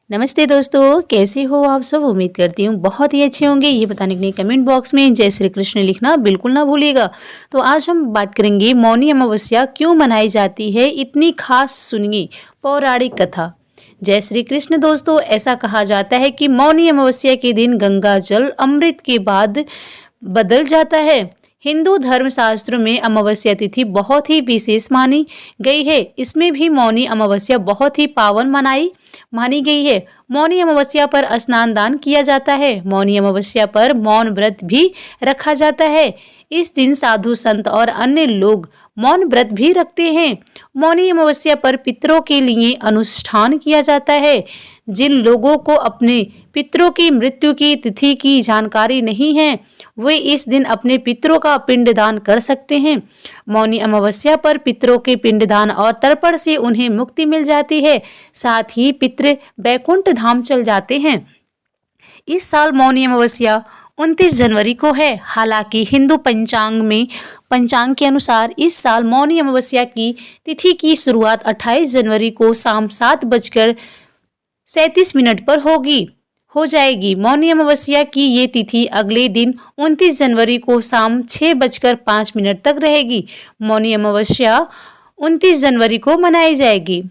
नमस्ते दोस्तों, कैसे हो आप सब। उम्मीद करती हूँ बहुत ही अच्छे होंगे। ये बताने के लिए कमेंट बॉक्स में जय श्री कृष्ण लिखना बिल्कुल ना भूलिएगा। तो आज हम बात करेंगे मौनी अमावस्या क्यों मनाई जाती है, इतनी खास सुनिए पौराणिक कथा। जय श्री कृष्ण दोस्तों, ऐसा कहा जाता है कि मौनी अमावस्या के दिन गंगा जल अमृत के बाद बदल जाता है। हिंदू धर्म शास्त्रों में अमावस्या तिथि बहुत ही विशेष मानी गई है। इसमें भी मौनी अमावस्या बहुत ही पावन मानी गई है। मौनी अमावस्या पर स्नान दान किया जाता है। मौनी अमावस्या पर मौन व्रत भी रखा जाता है। इस दिन साधु संत और अन्य लोग मौन व्रत भी रखते हैं। मौनी अमावस्या पर पितरों के लिए अनुष्ठान किया जाता है। जिन लोगों को अपने पितरों की मृत्यु की तिथि की जानकारी नहीं है, वे इस दिन अपने पितरों का पिंडदान कर सकते हैं। मौनी अमावस्या पर पितरों के पिंडदान और तर्पण से उन्हें मुक्ति मिल जाती है। साथ ही पितृ बैकुंठ धाम चल जाते हैं। इस साल मौनी अमावस्या 29 जनवरी को है। हालांकि हिंदू पंचांग के अनुसार इस साल मौनी अमावस्या की तिथि की शुरुआत 28 जनवरी को शाम 7:37 पर हो जाएगी। मौनी अमावस्या की ये तिथि अगले दिन 29 जनवरी को शाम 6:05 तक रहेगी। मौनी अमावस्या 29 जनवरी को मनाई जाएगी।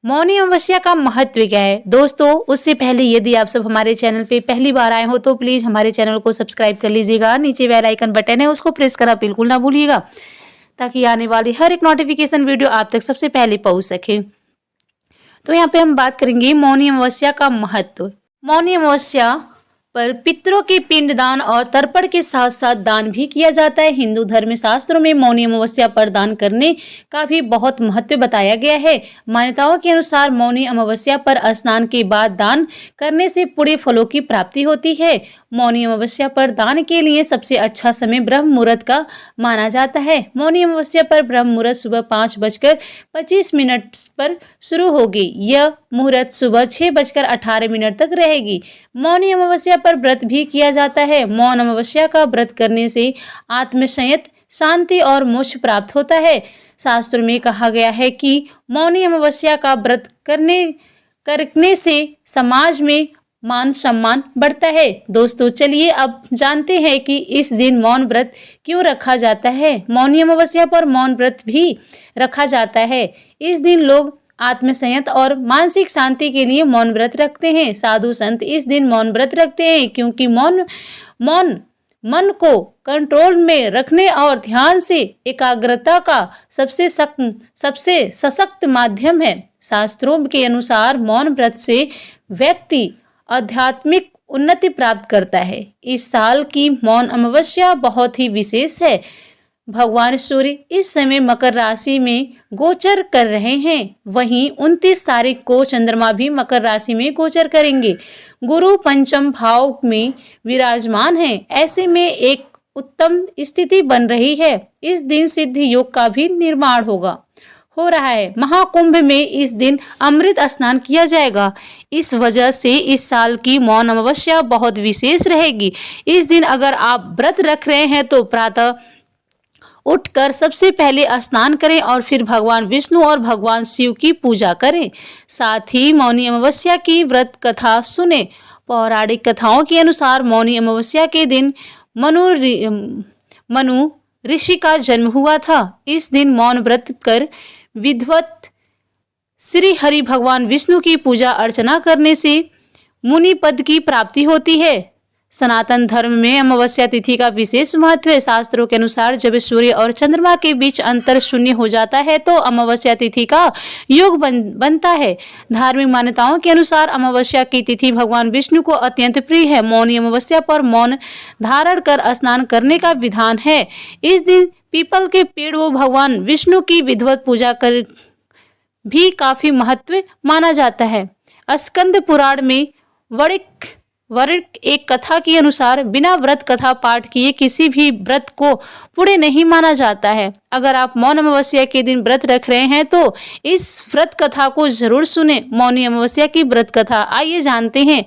मौनी अमावस्या का महत्व क्या है दोस्तों, उससे पहले यदि आप सब हमारे चैनल पे पहली बार आए हो तो प्लीज हमारे चैनल को सब्सक्राइब कर लीजिएगा। नीचे बेल आइकन बटन है, उसको प्रेस करना बिल्कुल ना भूलिएगा, ताकि आने वाली हर एक नोटिफिकेशन वीडियो आप तक सबसे पहले पहुंच सके। तो यहाँ पे हम बात करेंगे मौनी अमावस्या का महत्व। मौनी अमावस्या पर पितरों के पिंडदान और तर्पण के साथ साथ दान भी किया जाता है। हिंदू धर्म शास्त्रों में मौनी अमावस्या पर दान करने का भी बहुत महत्व बताया गया है। मान्यताओं के अनुसार मौनी अमावस्या पर स्नान के बाद दान करने से पुण्य फलों की प्राप्ति होती है। मौनी अमावस्या पर दान के लिए सबसे अच्छा समय ब्रह्म मुहूर्त का माना जाता है। मौनी अमावस्या पर ब्रह्म मुहूर्त सुबह 5:25 पर शुरू होगी। यह मुहूर्त सुबह 6:18 तक रहेगी। मौनी अमावस्या पर व्रत भी किया जाता है। मौन अमावस्या का व्रत करने से आत्मसंयत, शांति और मोक्ष प्राप्त होता है। शास्त्रों में कहा गया है कि मौनी अमावस्या का व्रत करने से समाज में मान सम्मान बढ़ता है। दोस्तों चलिए अब जानते हैं कि इस दिन मौन व्रत क्यों रखा जाता है। मौनी अमावस्या पर मौन व्रत भी रखा जाता है। इस दिन लोग आत्मसंयत और मानसिक शांति के लिए मौन व्रत रखते हैं। साधु संत इस दिन मौन व्रत रखते हैं क्योंकि मौन मन को कंट्रोल में रखने और ध्यान से एकाग्रता का सबसे सशक्त माध्यम है। शास्त्रों के अनुसार मौन व्रत से व्यक्ति आध्यात्मिक उन्नति प्राप्त करता है। इस साल की मौन अमावस्या बहुत ही विशेष है। भगवान सूर्य इस समय मकर राशि में गोचर कर रहे हैं। वहीं 29 तारीख को चंद्रमा भी मकर राशि में गोचर करेंगे। गुरु पंचम भाव में विराजमान है। ऐसे में एक उत्तम स्थिति बन रही है। इस दिन सिद्धि योग का भी निर्माण हो रहा है। महाकुंभ में इस दिन अमृत स्नान किया जाएगा। इस वजह से इस साल की मौन अमावस्या बहुत विशेष रहेगी। इस दिन अगर आप व्रत रख रहे हैं तो प्रातः उठकर सबसे पहले स्नान करें और फिर भगवान विष्णु और भगवान शिव की पूजा करें। साथ ही मौनी अमावस्या की व्रत कथा सुने। पौराणिक कथाओं के अनुसार मौनी अमावस्या के दिन मनु ऋषि का जन्म हुआ था। इस दिन मौन व्रत कर विद्वत श्री हरि भगवान विष्णु की पूजा अर्चना करने से मुनि पद की प्राप्ति होती है। सनातन धर्म में अमावस्या तिथि का विशेष महत्व है। शास्त्रों के अनुसार जब सूर्य और चंद्रमा के बीच अंतर शून्य हो जाता है तो अमावस्या तिथि का योग बनता है। धार्मिक मान्यताओं के अनुसार अमावस्या की तिथि भगवान विष्णु को अत्यंत प्रिय है। मौनी अमावस्या पर मौन धारण कर स्नान करने का विधान है। इस दिन पीपल के पेड़ व भगवान विष्णु की विधिवत पूजा कर भी काफी महत्व माना जाता है। स्कंद पुराण में वरिक एक कथा के अनुसार बिना व्रत कथा पाठ किए किसी भी व्रत को पूर्ण नहीं माना जाता है। अगर आप मौन अमावस्या के दिन व्रत रख रहे हैं तो इस व्रत कथा को जरूर सुने। मौनी अमावस्या की व्रत कथा आइए जानते हैं।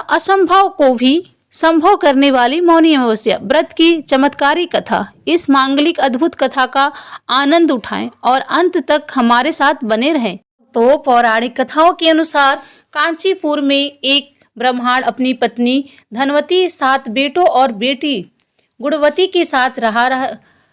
असंभव को भी संभव करने वाली मौनी अमावस्या व्रत की चमत्कारी कथा। इस मांगलिक अद्भुत कथा का आनंद उठाएं और अंत तक हमारे साथ बने रहें। तो पौराणिक कथाओं के अनुसार कांचीपुर में एक ब्राह्मण अपनी पत्नी धनवती, 7 बेटों और बेटी गुणवती के साथ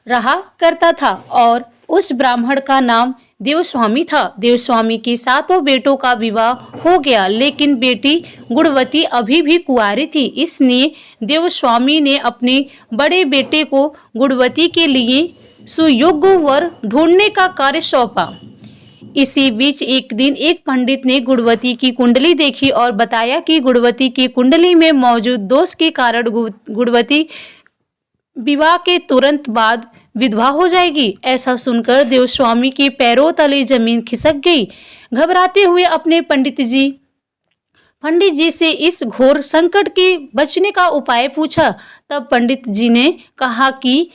रहा करता था और उस ब्राह्मण का नाम देवस्वामी था। देवस्वामी के 7 बेटों का विवाह हो गया, लेकिन बेटी गुणवती अभी भी कुंवारी थी। इसलिए देवस्वामी ने अपने बड़े बेटे को गुणवती के लिए सुयोग्य वर ढूंढने का कार्य सौंपा। इसी बीच एक दिन एक पंडित ने गुणवती की कुंडली देखी और बताया कि गुणवती की कुंडली में मौजूद दोष के कारण गुणवती विवाह के तुरंत बाद विधवा हो जाएगी। ऐसा सुनकर देवस्वामी के पैरों तले जमीन खिसक गई। घबराते हुए अपने पंडित जी से इस घोर संकट के बचने का उपाय पूछा। तब पंडित जी ने कहा कि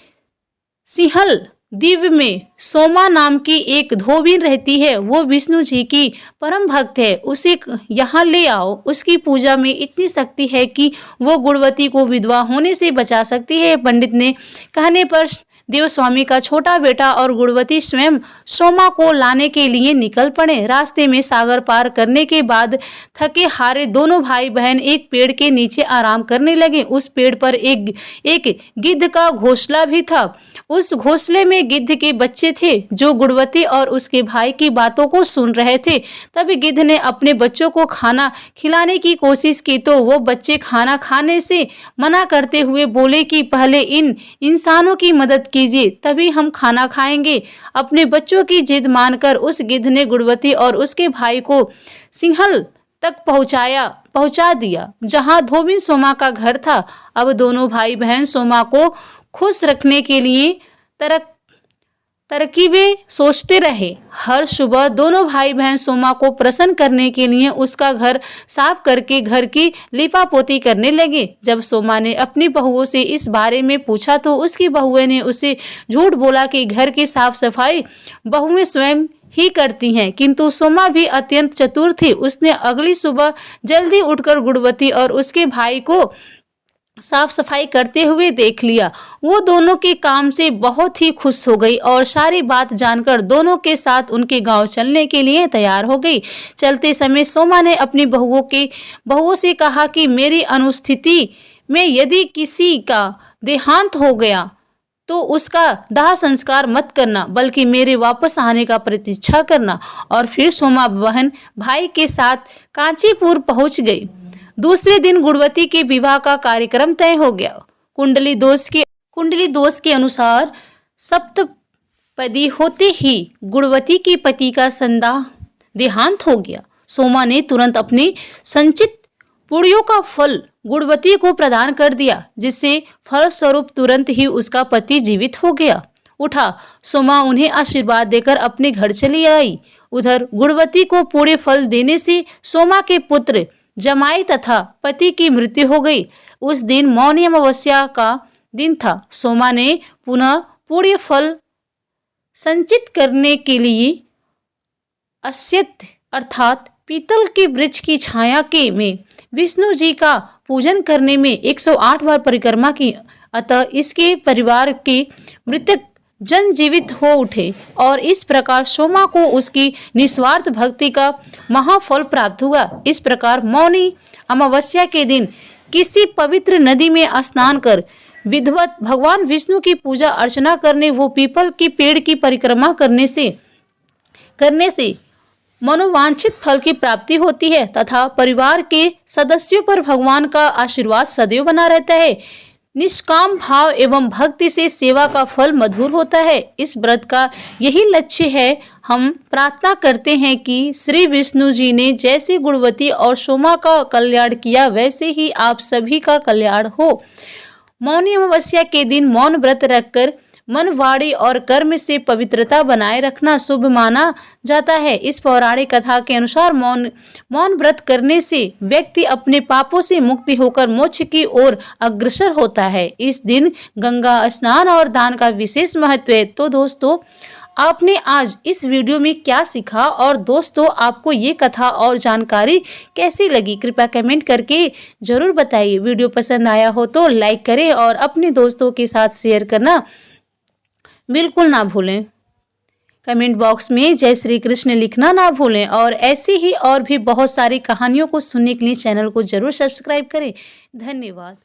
सिंहल द्वीप में सोमा नाम की एक धोबिन रहती है। वो विष्णु जी की परम भक्त है, उसे यहाँ ले आओ। उसकी पूजा में इतनी शक्ति है कि वो गुणवती को विधवा होने से बचा सकती है। पंडित ने कहने पर देवस्वामी का छोटा बेटा और गुणवती स्वयं सोमा को लाने के लिए निकल पड़े। रास्ते में सागर पार करने के बाद थके हारे दोनों भाई बहन एक पेड़ के नीचे आराम करने लगे। उस पेड़ पर एक गिद्ध का घोंसला भी था। उस घोंसले में गिद्ध के बच्चे थे जो गुणवती और उसके भाई की बातों को सुन रहे थे। तभी गिद्ध ने अपने बच्चों को खाना खिलाने की कोशिश की तो वो बच्चे खाना खाने से मना करते हुए बोले कि पहले इन इंसानों की मदद कीजिए, तभी हम खाना खाएंगे। अपने बच्चों की जिद मानकर उस गिद्ध ने गुणवती और उसके भाई को सिंहल तक पहुंचा दिया, जहां धोबिन सोमा का घर था। अब दोनों भाई बहन सोमा को खुश रखने के लिए तरकीबें सोचते रहे। हर सुबह दोनों भाई बहन सोमा को प्रसन्न करने के लिए उसका घर साफ करके घर की लिपापोती करने लगे। जब सोमा ने अपनी बहुओं से इस बारे में पूछा तो उसकी बहुओं ने उसे झूठ बोला कि घर की साफ सफाई बहुएं स्वयं ही करती हैं, किंतु सोमा भी अत्यंत चतुर थी। उसने अगली सुबह जल्दी उठकर गुणवती और उसके भाई को साफ सफाई करते हुए देख लिया। वो दोनों के काम से बहुत ही खुश हो गई और सारी बात जानकर दोनों के साथ उनके गांव चलने के लिए तैयार हो गई। चलते समय सोमा ने अपनी बहुओं से कहा कि मेरी अनुस्थिति में यदि किसी का देहांत हो गया तो उसका दाह संस्कार मत करना, बल्कि मेरे वापस आने का प्रतीक्षा करना। और फिर सोमा बहन भाई के साथ कांचीपुर पहुंच गई। दूसरे दिन गुणवती के विवाह का कार्यक्रम तय हो गया। कुंडली दोष के अनुसार सप्तपदी होते ही गुणवती के पति का देहांत हो गया। सोमा ने तुरंत अपनी संचित पुण्यों का फल गुणवती को प्रदान कर दिया, जिससे फलस्वरूप तुरंत ही उसका पति जीवित हो गया। सोमा उन्हें आशीर्वाद देकर अपने घर चली आई। उधर गुणवती को पूरे फल देने से सोमा के पुत्र जमाई तथा पति की मृत्यु हो गई। उस दिन मौनी अमावस्या का दिन था। सोमा ने पुनः पूरे फल संचित करने के लिए अस्यत अर्थात पीतल के वृक्ष की छाया में विष्णु जी का पूजन करने में 108 बार परिक्रमा की। अतः इसके परिवार के मृतक जन जीवित हो उठे और इस प्रकार सोमा को उसकी निस्वार्थ भक्ति का महाफल प्राप्त हुआ। इस प्रकार मौनी अमावस्या के दिन किसी पवित्र नदी में स्नान कर विधिवत भगवान विष्णु की पूजा अर्चना करने वो पीपल के पेड़ की परिक्रमा करने से मनोवांछित फल की प्राप्ति होती है तथा परिवार के सदस्यों पर भगवान का आशीर्वाद सदैव बना रहता है। निष्काम भाव एवं भक्ति से सेवा का फल मधुर होता है। इस व्रत का यही लक्ष्य है। हम प्रार्थना करते हैं कि श्री विष्णु जी ने जैसे गुणवती और सोमा का कल्याण किया वैसे ही आप सभी का कल्याण हो। मौनी अमावस्या के दिन मौन व्रत रखकर मन, वाणी और कर्म से पवित्रता बनाए रखना शुभ माना जाता है। इस पौराणिक कथा के अनुसार मौन व्रत करने से व्यक्ति अपने पापों से मुक्ति होकर मोक्ष की ओर अग्रसर होता है। इस दिन गंगा स्नान और दान का विशेष महत्व है। तो दोस्तों, आपने आज इस वीडियो में क्या सीखा और दोस्तों आपको ये कथा और जानकारी कैसी लगी, कृपया कमेंट करके जरूर बताइए। वीडियो पसंद आया हो तो लाइक करें और अपने दोस्तों के साथ शेयर करना बिल्कुल ना भूलें। कमेंट बॉक्स में जय श्री कृष्ण लिखना ना भूलें और ऐसी ही और भी बहुत सारी कहानियों को सुनने के लिए चैनल को जरूर सब्सक्राइब करें। धन्यवाद।